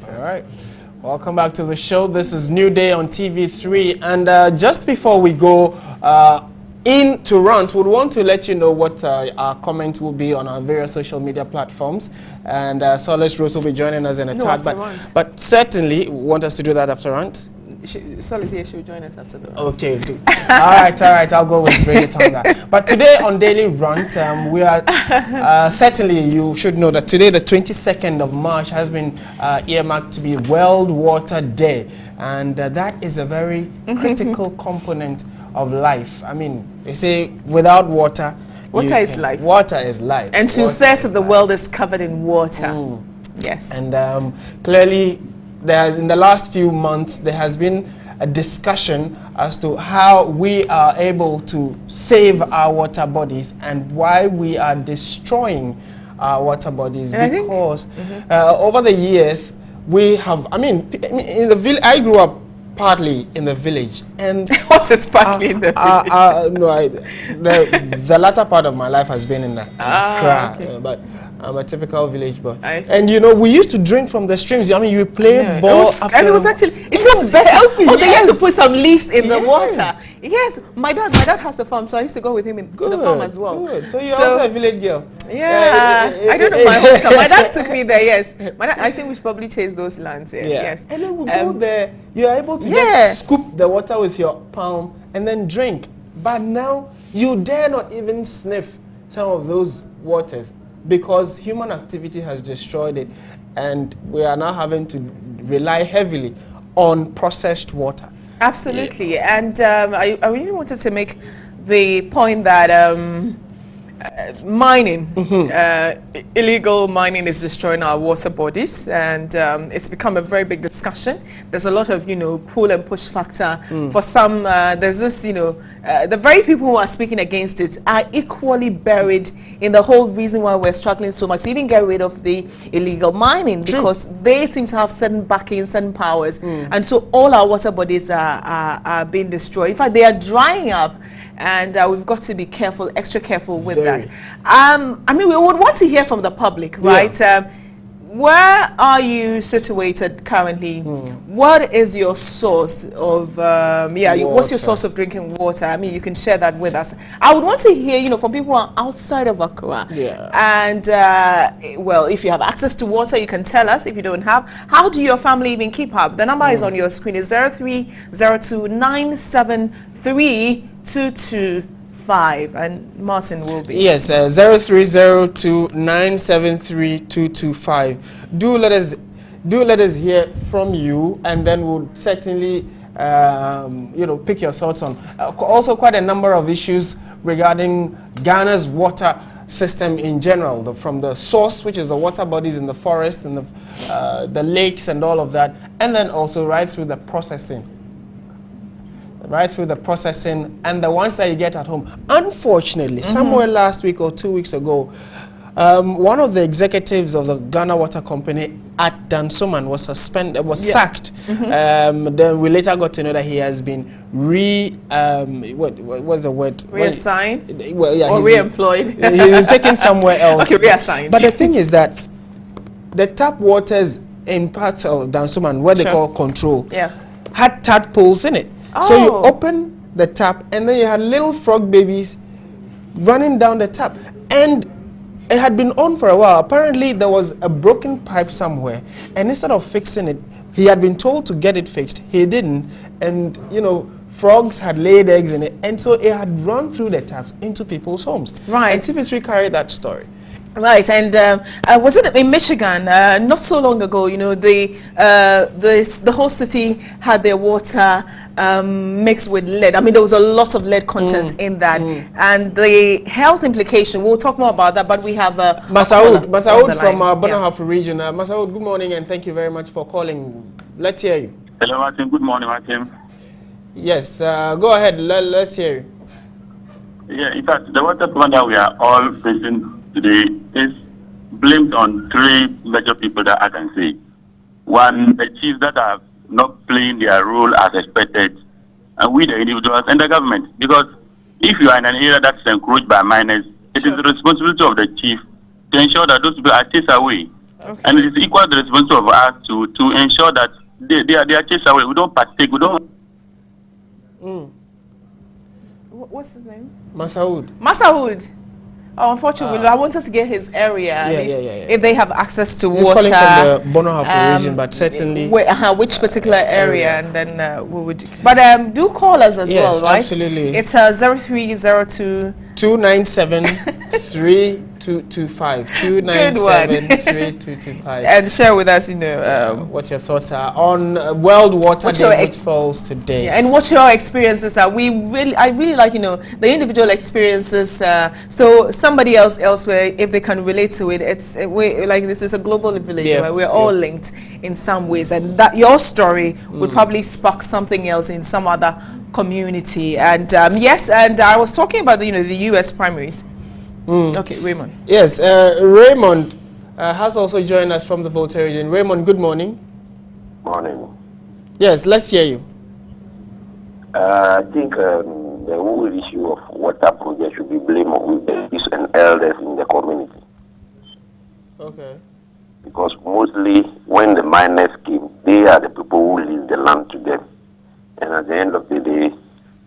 Right. All right. Welcome back to the show. This is New Day on TV3. And just before we go into Rant, we want to let you know what our comment will be on our various social media platforms. And Solace Rose will be joining us in a tad. But certainly, want us to do that after Rant? Solace here, she'll join us after the Rant. Okay. all right. I'll go with bring it on that. But today on Daily Rant, we are certainly, you should know that today, the 22nd of March, has been earmarked to be World Water Day. And that is a very critical component of life. I mean, they say without water, water is life. Water is life. And 2/3 of the world is covered in water. Yes. And clearly, in the last few months, there has been a discussion as to how we are able to save our water bodies and why we are destroying our water bodies. And because over the years, we have, I mean, in the village, I grew up partly in the village, and what's it partly in the village? The latter part of my life has been in the Accra, okay. But I'm a typical village boy. And you know, we used to drink from the streams. I mean, you play ball after, and it was actually was better. Healthy. Oh, they used to put some leaves in the water. Yes, my dad has a farm, so I used to go with him to the farm as well. Good. So you're also a village girl. Yeah, I don't know my hometown. My dad took me there. Yes, I think we should probably chase those lands here. Yeah. Yes, and then we go there. You are able to just scoop the water with your palm and then drink. But now you dare not even sniff some of those waters because human activity has destroyed it, and we are now having to rely heavily on processed water. Absolutely. Yeah. And I really wanted to make the point that mining, illegal mining is destroying our water bodies, and it's become a very big discussion. There's a lot of, pull and push factor. For some, there's this, the very people who are speaking against it are equally buried in the whole reason why we're struggling so much. We didn't get rid of the illegal mining because they seem to have certain backing, certain powers, and so all our water bodies are being destroyed. In fact, they are drying up. And we've got to be careful, extra careful with that. I mean, we would want to hear from the public, right? Yeah. Where are you situated currently? What is your source of, what's your source of drinking water? I mean, you can share that with us. I would want to hear, from people who are outside of Accra. Yeah. And, well, if you have access to water, you can tell us. If you don't have, how do your family even keep up? The number is on your screen. It's 0302973225, and Martin will be. Yes, 0302973225. Do let us hear from you, and then we'll certainly pick your thoughts on also quite a number of issues regarding Ghana's water system in general, from the source, which is the water bodies in the forest and the lakes and all of that, and then also right through the processing. And the ones that you get at home. Unfortunately, somewhere last week or 2 weeks ago, one of the executives of the Ghana Water Company at Dansoman was sacked. Then we later got to know that he has been what's the word? Reassigned? Or re-employed? He's been taken somewhere else. Okay, reassigned. But the thing is that the tap waters in parts of Dansoman, where they call control, had tadpoles in it. So you open the tap, and then you had little frog babies running down the tap. And it had been on for a while. Apparently, there was a broken pipe somewhere. And instead of fixing it, he had been told to get it fixed. He didn't. And, frogs had laid eggs in it. And so it had run through the taps into people's homes. Right. And TV3 carried that story. Right, and was it in Michigan not so long ago? The whole city had their water mixed with lead. I mean, there was a lot of lead content in that, and the health implication. We'll talk more about that. But we have Masaoud from Bonahafu region. Masaoud, good morning, and thank you very much for calling. Let's hear you. Hello, Martin. Good morning, Martin. Yes, go ahead. Let's hear you. Yeah, in fact, the water problem that we are all facing today is blamed on three major people that I can say. One, the chiefs that are not playing their role as expected, and we the individuals and the government. Because if you are in an area that's encroached by miners, it is the responsibility of the chief to ensure that those people are chased away. Okay. And it is equal the responsibility of us to ensure that they are chased away. We don't partake. We don't. What's his name? Masahood. Oh, unfortunately, I want us to get his area. If they have access to He's water. Calling from the Bono region, but certainly which particular area, and then we would. But do call us as well, right? Absolutely. It's 0302 297 3225 297 3225 and share with us, you know, what your thoughts are on World Water Day, which falls today, and what your experiences are. I really like, you know, the individual experiences. So somebody else elsewhere, if they can relate to it, like this is a global village where we're all linked in some ways, and that your story would probably spark something else in some other community. And yes, and I was talking about the U.S. primaries. Okay, Raymond. Yes, Raymond has also joined us from the Volta region. Raymond, good morning. Morning. Yes, let's hear you. I think the whole issue of water project should be blamed on the youth and elders in the community. Okay. Because mostly when the miners came, they are the people who lease the land to them. And at the end of the day,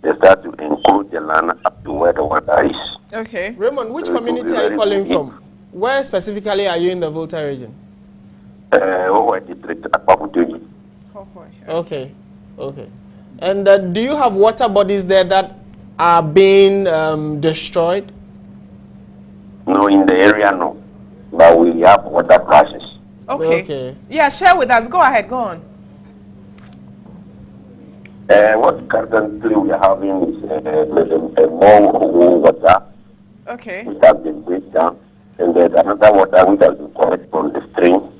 they start to encroach the land up to where the water is. Okay. Raymond, which community are you calling from? Where specifically are you in the Volta region? Okay. Okay. And do you have water bodies there that are being destroyed? No, in the area, no. But we have water crashes. Okay. Yeah, share with us. Go ahead. Go on. What currently we are having is more water. Okay. Which has been breakdown, and there's another water which has been collected from the stream,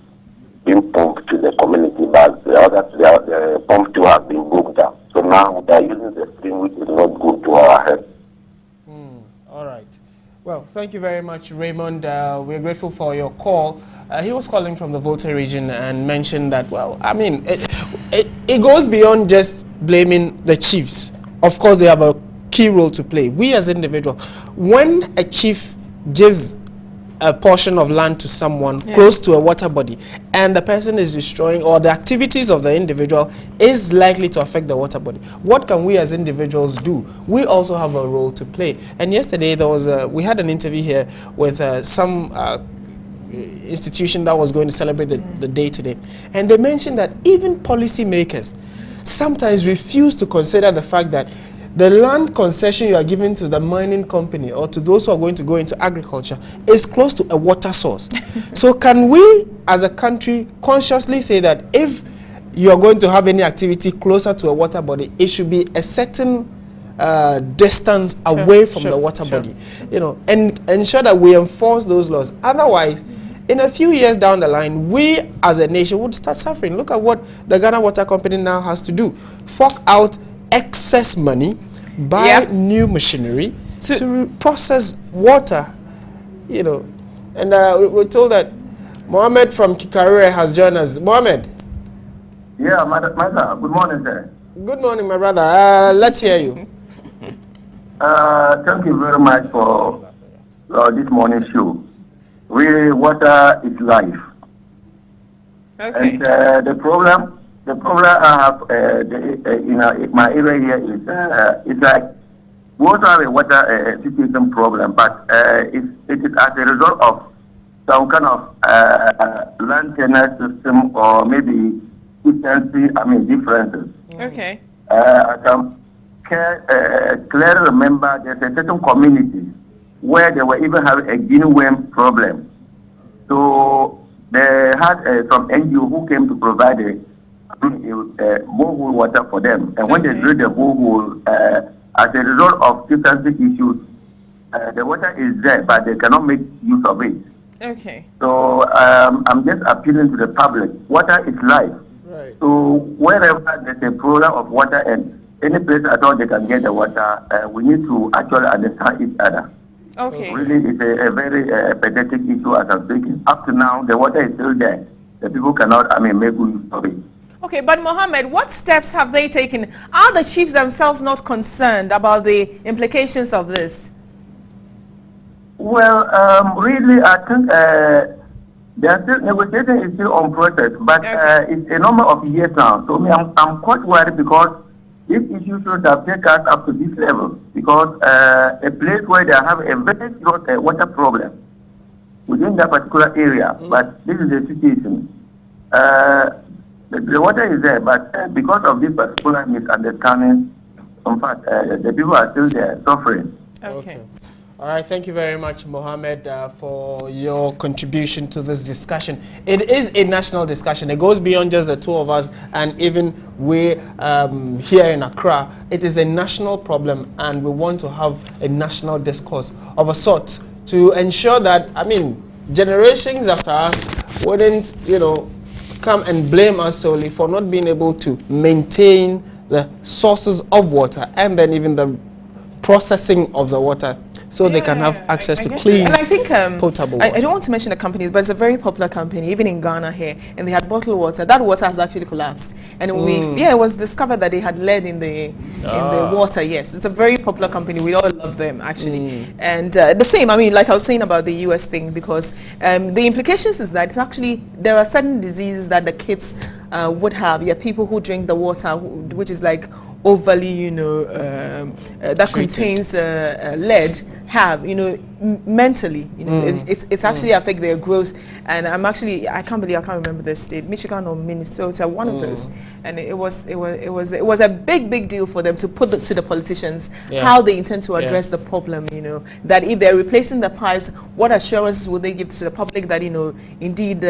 being pumped to the community, but the pump too has been broken down. So now they are using the stream, which is not good to our health. All right. Well, thank you very much, Raymond. We're grateful for your call. He was calling from the Volta region and mentioned that, well, I mean, it goes beyond just blaming the chiefs. Of course, they have a key role to play. We as individuals, when a chief gives a portion of land to someone close to a water body and the person is destroying, or the activities of the individual is likely to affect the water body, what can we as individuals do? We also have a role to play. And yesterday there was we had an interview here with some institution that was going to celebrate the day today, and they mentioned that even policymakers sometimes refuse to consider the fact that the land concession you are giving to the mining company or to those who are going to go into agriculture is close to a water source. So can we as a country consciously say that if you are going to have any activity closer to a water body, it should be a certain distance away from the water body, you know, and ensure that we enforce those laws? Otherwise, in a few years down the line, we as a nation would start suffering. Look at what the Ghana Water Company now has to do. Fork out excess money, buy new machinery to process water, you know. And we're told that Mohammed from Kikarere has joined us. Mohammed. Yeah, Mother. Good morning, sir. Good morning, my brother. Let's hear you. Thank you very much for this morning's show. Really, water is life. Okay. And the problem I have in my area here is it's like we also have a water situation problem, but it is as a result of some kind of land tenure system or maybe differences. Okay. I can clearly remember there's a certain community where they were even having a guinea worm problem. So they had some NGO who came to provide a borehole water for them. And when they drilled the borehole, as a result of substantive issues, the water is there, but they cannot make use of it. Okay. So I'm just appealing to the public. Water is life. Right. So wherever there's a program of water and any place at all they can get the water, we need to actually understand each other. Okay. Really, it's a very pathetic issue as I'm speaking. Up to now, the water is still there. The people cannot, make use of it. Okay, but Mohammed, what steps have they taken? Are the chiefs themselves not concerned about the implications of this? Well, really, I think Negotiation is still on process, but it's a number of years now. So I'm quite worried because this issue should have taken us up to this level, because a place where they have a very serious water problem within that particular area, but this is the situation. The water is there, but because of this particular misunderstanding, in fact, the people are still there suffering. Okay. All right, thank you very much, Mohammed, for your contribution to this discussion. It is a national discussion. It goes beyond just the two of us, and even we here in Accra. It is a national problem, and we want to have a national discourse of a sort to ensure that, I mean, generations after us wouldn't, come and blame us solely for not being able to maintain the sources of water and then even the processing of the water, so they can have access to clean, and I think, potable water. I don't want to mention the companies, but it's a very popular company, even in Ghana here, and they had bottled water. That water has actually collapsed. And it was discovered that they had lead in the water, yes. It's a very popular company. We all love them, actually. And the same, I mean, like I was saying about the US thing, because the implications is that it's actually, there are certain diseases that the kids would have. Yeah, people who drink the water, which is like overly, that contains lead, have, mentally, it's actually affect their growth. And I can't remember the state, Michigan or Minnesota, one of those. And it was a big deal for them to put to the politicians how they intend to address the problem. That if they're replacing the pipes, what assurances will they give to the public that indeed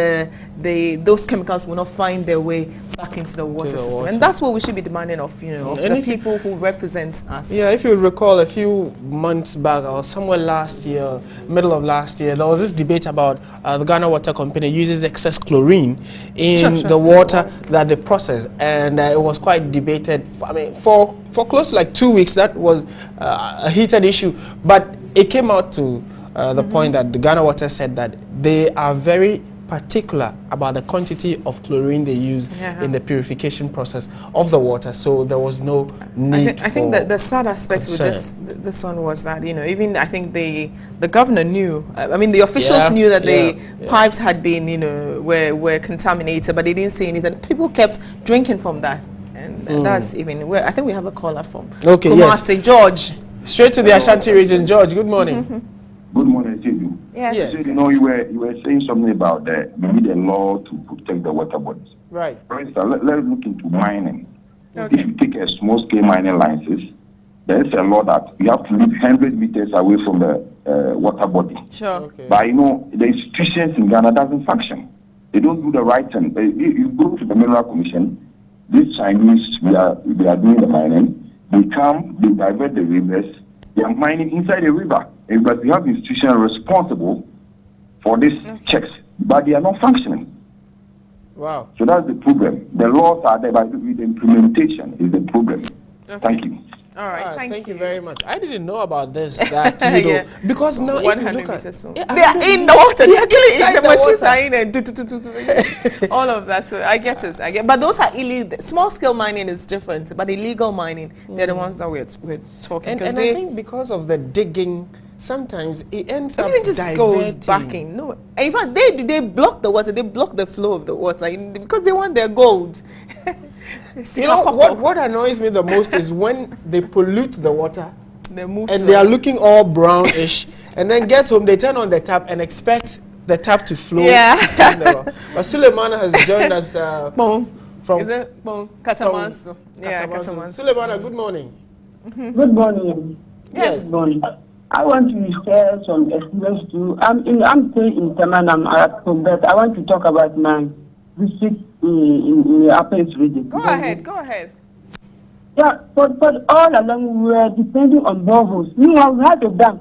those chemicals will not find their way back into the water system. And that's what we should be demanding of the people who represent us. Yeah, if you recall, a few months back or somewhere last year, middle of last year, there was this debate about the Ghana Water Company uses excess chlorine in the water that they process, and it was quite debated. I mean, for close to like 2 weeks, that was a heated issue. But it came out to the point that the Ghana Water said that they are very particular about the quantity of chlorine they use in the purification process of the water, so there was no need. I think that the sad aspect with this one was that even I think the governor knew. I mean, the officials knew that the pipes had been were contaminated, but they didn't say anything. People kept drinking from that, and that's even. I think we have a caller from Kumasi, George. Straight to the Ashanti region, George. Good morning. Good morning, Chidu. Yes. So, you were saying something about we need a law to protect the water bodies. Right. For instance, let's look into mining. Okay. If you take a small-scale mining license, there is a law that you have to live 100 meters away from the water body. Sure. Okay. But the institutions in Ghana doesn't function. They don't do the right thing. You go to the Mineral Commission. These Chinese, they are doing the mining. They come, they divert the rivers. They are mining inside the river. But we have institutions responsible for these checks, but they are not functioning. Wow. So that's the problem. The laws are there, but the implementation is the problem. Okay. Thank you. All right, thank you very much. I didn't know about this, that, because now 100 meters from. They are in the water. They're actually in the machines are in and all of that. So I get it. But those are illegal. Small-scale mining is different, but illegal mining, they're the ones that we're talking. And I think because of the digging, sometimes it ends up everything just goes back in. No, in fact, they block the water. They block the flow of the water because they want their gold. What annoys me the most is when they pollute the water and they are looking all brownish, and then get home, they turn on the tap and expect the tap to flow. Yeah. But Suleimana has joined us from Katamanso. Katamanso. Suleimana, good morning. Good morning. Yes. Good morning. I want to share some experience too. I'm staying in Temanam, but I want to talk about my visit in the Upper East region. Go ahead. Yeah, but all along we were depending on boreholes. Meanwhile, we had a dam.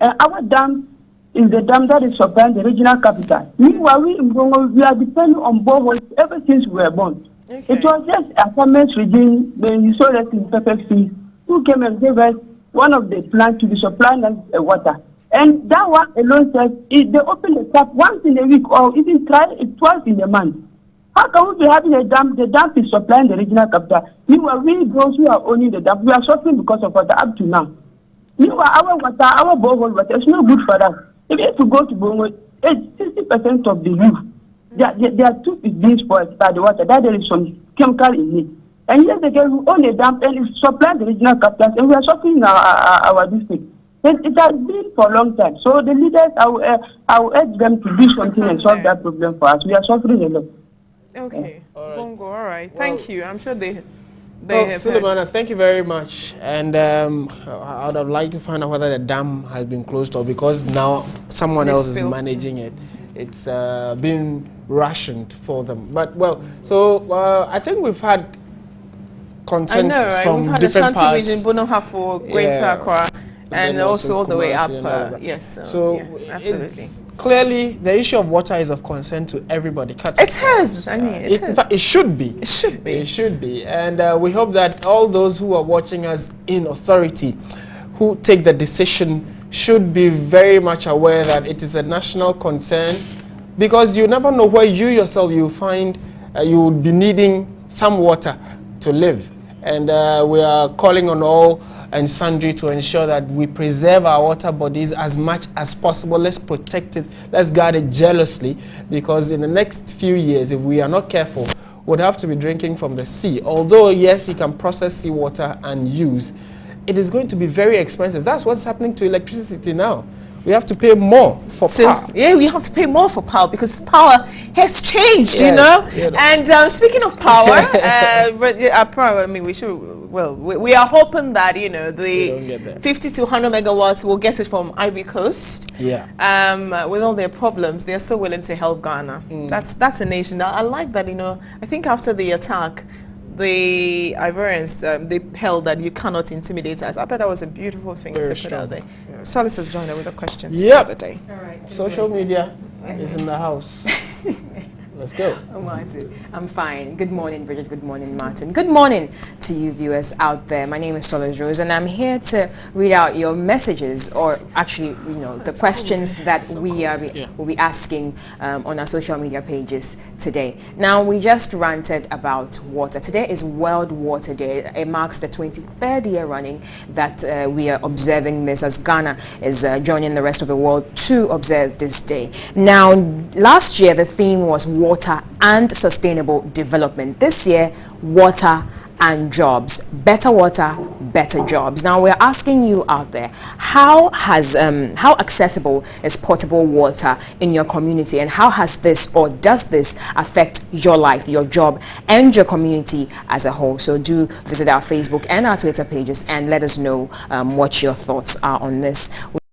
Our dam is the dam that is supplying the regional capital. Meanwhile, we in Bongo, we are depending on boreholes ever since we were born. Okay. It was just a farmers region when you saw us in perfect fields who came and gave us one of the plants to be supplying us water. And that one alone says if they open the tap once in a week or even try it twice in a month. How can we be having a dam? The dam is supplying the regional capital. Meanwhile, we those who are owning the dam, we are suffering because of water up to now. Meanwhile, our water, our borehole water is not good for us. If you go to Bongo, 60% of the youth, their tooth is being spoiled by the water. That there is some chemical in it. And yes, again, we own a dam and it supplies the regional capitals, and we are suffering our district. It has been for a long time. So the leaders, I will urge them to do something and solve that problem for us. We are suffering a lot. Okay. All right. Bongo, all right. Well, thank you. I'm sure they have Sulemana, thank you very much. And I would have liked to find out whether the dam has been closed or because now someone else is managing it. It's been rationed for them. But, well, so I think we've had consensus from we've had different Ashanti parts. region, Bono Hafo, Greater Accra, and also all the way up. Yes, so yes, absolutely. Clearly, the issue of water is of concern to everybody. It has. I mean, it in fact, it should be. It should be. It should be. And we hope that all those who are watching us in authority, who take the decision, should be very much aware that it is a national concern, because you never know where you yourself you find you would be needing some water to live. And we are calling on all and sundry to ensure that we preserve our water bodies as much as possible. Let's protect it. Let's guard it jealously, because in the next few years, if we are not careful, we'll have to be drinking from the sea. Although, yes, you can process seawater and use, it is going to be very expensive. That's what's happening to electricity now. We have to pay more for power. Yeah, we have to pay more for power because power has changed, you know. And speaking of power, I mean, we are hoping that, you know, the 50 to 100 megawatts will get it from Ivory Coast. Yeah. With all their problems, they're still willing to help Ghana. That's a nation. I like that, you know. I think after the attack, the Ivorians, they held that you cannot intimidate us. I thought that was a beautiful thing to put out there. Yeah. Solis has joined us with the questions for the day. All right. Social media is in the house. Let's go. I'm fine. Good morning, Bridget. Good morning, Martin. Good morning to you viewers out there. My name is Solis Rose, and I'm here to read out your messages, or actually, you know, the questions that we will be asking on our social media pages today. Now, we just ranted about water. Today is World Water Day. It marks the 23rd year running that we are observing this, as Ghana is joining the rest of the world to observe this day. Now, last year the theme was water and sustainable development. This year, water and jobs. Better water, better jobs. Now we're asking you out there, how accessible is potable water in your community, and how has this, or does this, affect your life, your job, and your community as a whole? So do visit our Facebook and our Twitter pages and let us know what your thoughts are on this.